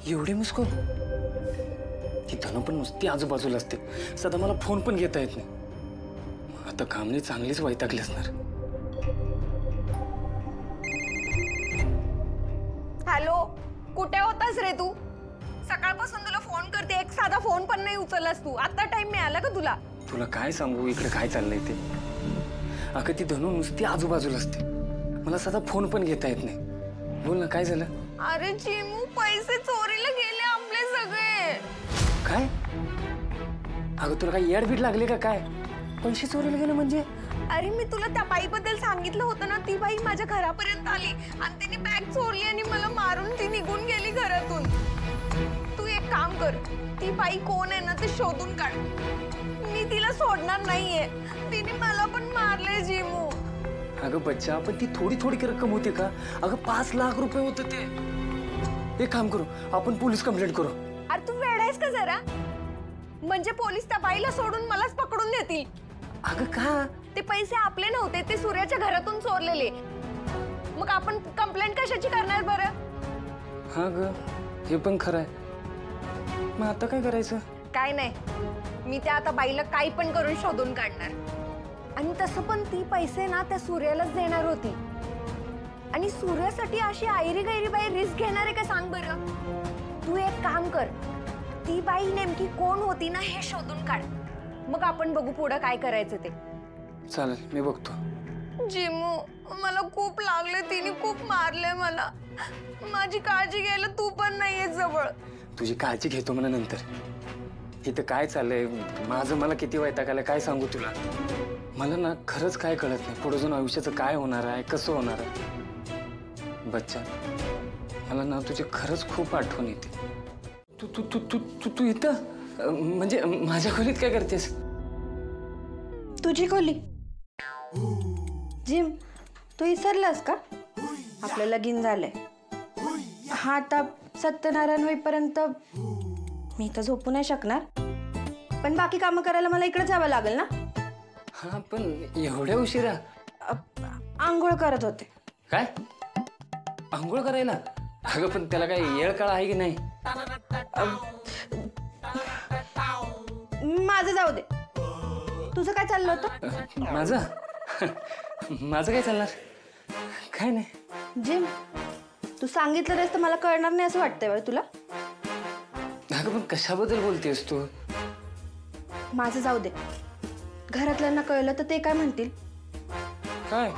एवढे miss call? ती धनु पण नुसती आजूबाजूला असते, सदा मला फोन पण घेता येत नाही। आता कामने चांगलीच वैतागली असणार। हॅलो, कुठे होतास रे तू? सकाळपासून तुला फोन करते, एक साधा फोन पण नाही उचललास तू। आता टाइम मिळाला का तुला? तुला काय सांगू इकडे काय चाललंय ते? अगं ती धनु नुसती आजूबाजूला असते, मला साधा फोन पण घेता येत नाही। बोल ना काय झालं? अरे चिमू, पैसे चोरीला गेले आपले सगळे। काय? अगं तुला काय येडबीड लागले का काय? पैसे चोरीला गेले म्हणजे? अरे मी तुला त्या बाईबद्दल सांगितलं होतं ना, ती बाई माझ्या घरापर्यंत आली आणि तिने बॅग चोरली आणि मला मारून ती निघून गेली घरातून। तू एक काम कर, ती बाई कोण आहे ना ते शोधून काढ। मी तिला सोडणार नाहीये, तिने मला पण मारले चिमू। अगं बच्चा, पण ती थोडी थोडी रक्कम होती का? अगं 5 लाख रुपये होते ते। एक काम करू, आपण पोलीस कंप्लेंट करू। अरे तू वेडायस का जरा? म्हणजे पोलीस त्या बाईला सोडून मलाच पकडून देतील। अगं का? ते पैसे आपले नव्हते, ते सूर्याच्या घरातून चोरलेले। मग आपण कंप्लेंट कशाची करणार बरं? हा ग, हे पण खरं आहे। मग आता काय करायचं? काय नाही, मी त्या आता बाईला काही पण करून शोधून काढणार। आणि तसं पण ती पैसे ना त्या सूर्यालाच देणार होती, आणि सूर्यासाठी अशी आयरी गैरी बाई रिस्क घेणार आहे का सांग बरं? तू एक काम कर, ती बाई नेमकी कोण होती ना हे शोधून काढ, मग आपण बघू पुढे काय करायचं ते। चालेल, मी बघतो। जिमू, मला खूप लागले, तिने खूप मारले मला। माझी काळजी घ्यायला तू पण नाहीये जवळ। तुझी काळजी घेतो म्हणा नंतर। इथं काय चाललंय माझं, मला किती वैताग आलाय काय सांगू तुला। मला ना खरंच काय कळत नाही, पुढे जाऊन आयुष्याचं काय होणार आहे, कसं होणार आहे। बच्चा, मला ना तुझी खरंच खूप आठवण येते। तू तू तू तू तू तू इथं म्हणजे माझ्या खोलीत काय करतेस? तुझी खोली? जिम, तू विसरलास का? आपलं लगीन झालंय। हा, आता सत्यनारायण होईपर्यंत मी तर झोपू नाही शकणार, पण बाकी कामं करायला मला इकडे जावं लागेल ना। हा, पण एवढ्या उशिरा? आंघोळ करत होते। काय? आंघोळ करायला? अगं पण त्याला काय येळ काळ आहे की नाही? माझं जाऊ दे, तुझं काय चाललं होतं? माझं माझं काय चालणार? काय नाही। जिम, तू सांगितलं नाहीस तर मला कळणार नाही असं वाटतंय बरं तुला? अगं पण कशाबद्दल बोलतेस तू? माझं जाऊ दे, घरातल्यांना कळलं तर ते काय म्हणतील? काय?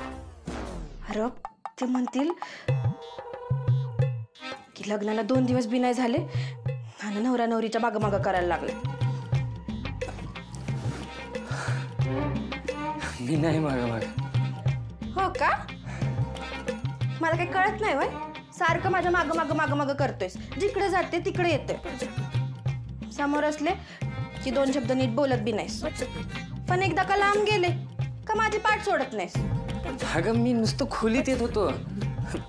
अरे ते म्हणतील की लग्नाला 2 दिवस बी नाही झाले आणि नवरा नवरीच्या मागं करायला लागले। मी नाही माग। हो का? मला काही कळत नाही वय, सारखं माझ्या मागं करतोयस, जिकडे जाते तिकडे येतोय। समोर असले की 2 शब्द नीट बोलत बी नाहीस, पण एकदा का लांब गेले का माझी पाठ सोडत नाहीस। अगं मी नुसतं खोलीत येत होतो,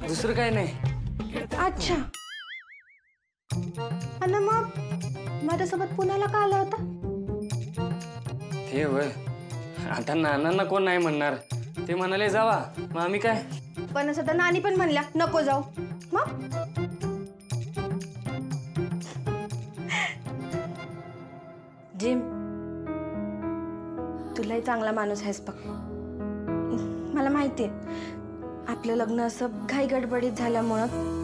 दुसरं काय नाही। अच्छा, आणि मग माझ्यासोबत पुण्याला का आला होता? ते वय, आता नानांना कोण नाही म्हणणार, ते म्हणाले जावा, मग आम्ही काय? पण असं तर नानी पण म्हणल्या नको जाऊ, मग जिम, तुलाही चांगला माणूस आहेस बघ। मला माहितीये आपलं लग्न असं घाई गडबडीत झाल्यामुळं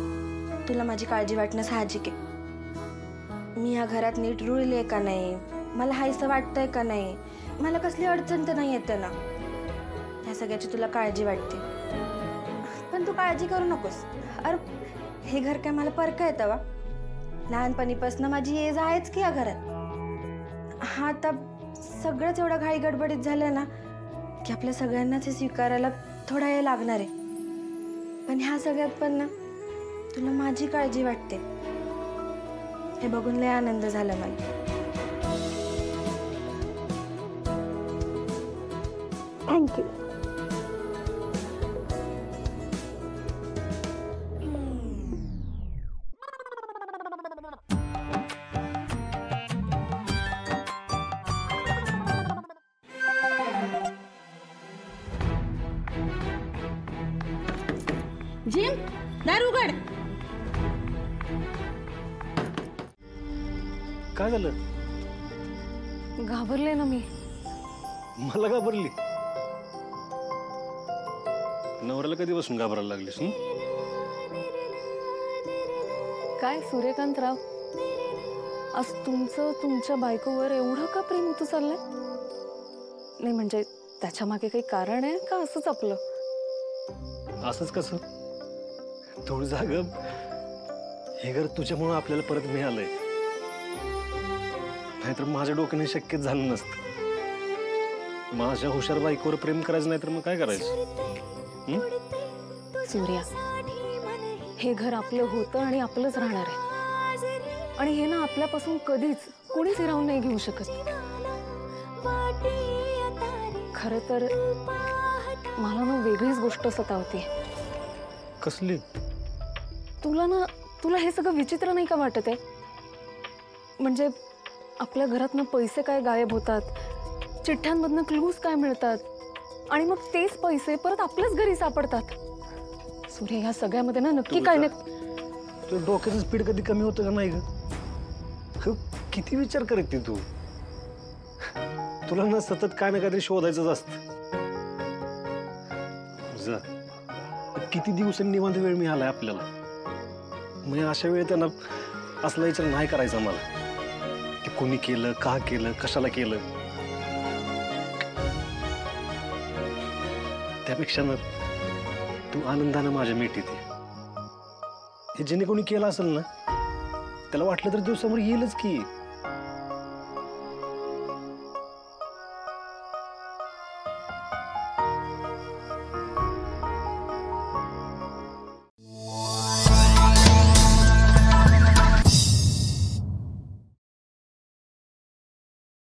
तुला माझी काळजी वाटणं साहजिक आहे। मी या घरात नीट रुळले का नाही, मला हायसं वाटतंय का नाही, मला कसली अडचण तर नाही येते ना, या सगळ्याची तुला काळजी वाटते। पण तू काळजी करू नकोस, अरे हे घर काय मला परका येतं वा? लहानपणीपासून माझी येज आहेच की या घरात। हा, आता सगळंच एवढं घाई गडबडीत झालं ना की आपल्या सगळ्यांनाच हे स्वीकारायला थोडा वेळ लागणार आहे। पण ह्या सगळ्यात पण ना तुला माझी काळजी वाटते, हे बघून लय आनंद झाला मला। थँक्यू। जिम, दार उघड। काय झालं? घाबरले ना मी. मला घाबरली? नवऱ्याला कधीपासून घाबरायला लागलीस? काय सूर्यकांतराव, आज तुमचं तुमच्या बायकोवर एवढं का प्रेम होतं चाललंय? नाही म्हणजे त्याच्या मागे काही कारण आहे का असंच आपलं? असंच कसं? थोडं जाग. हे घर तुझ्यामुळे आपल्याला परत मिळालंय, नाहीतर माझ्या डोक्याने शक्यच झालं नसतं. माझ्या हुशार बायकोवर प्रेम करायचं नाही तर मग काय करायचं? सूर्या, हे घर आपलं होतं आणि आपलंच राहणार आहे. आणि हे ना आपल्यापासून कधीच कोणीच हिरावून नाही घेऊ शकत. खरं तर मला ना वेगळीच गोष्ट सतावते. कसली? तुला हे सगळं विचित्र नाही का वाटत आहे? म्हणजे आपल्या घरातनं पैसे काय गायब होतात, चिठ्ठ्यांमधनं क्लूज काय मिळतात, आणि मग तेच पैसे परत आपल्याच घरी सापडतात. सूर्य, ह्या सगळ्यामध्ये ना नक्की काय नाही. तुझं डोक्याचं स्पीड कधी कमी होतं का नाही ग? किती विचार करते तू? तुला ना सतत काय ना काहीतरी शोधायचंच असतं. जा, किती दिवसांनी निवांत वेळ मिळालाय आपल्याला. म्हणजे अशा वेळी त्यांना असला विचार नाही करायचा मला, की कोणी केलं, का केलं, कशाला केलं. त्यापेक्षा ना तू आनंदानं माझ्या मिठीत ये. हे ज्याने कोणी केलं असेल ना, त्याला वाटलं तर दिवसावर येईलच की.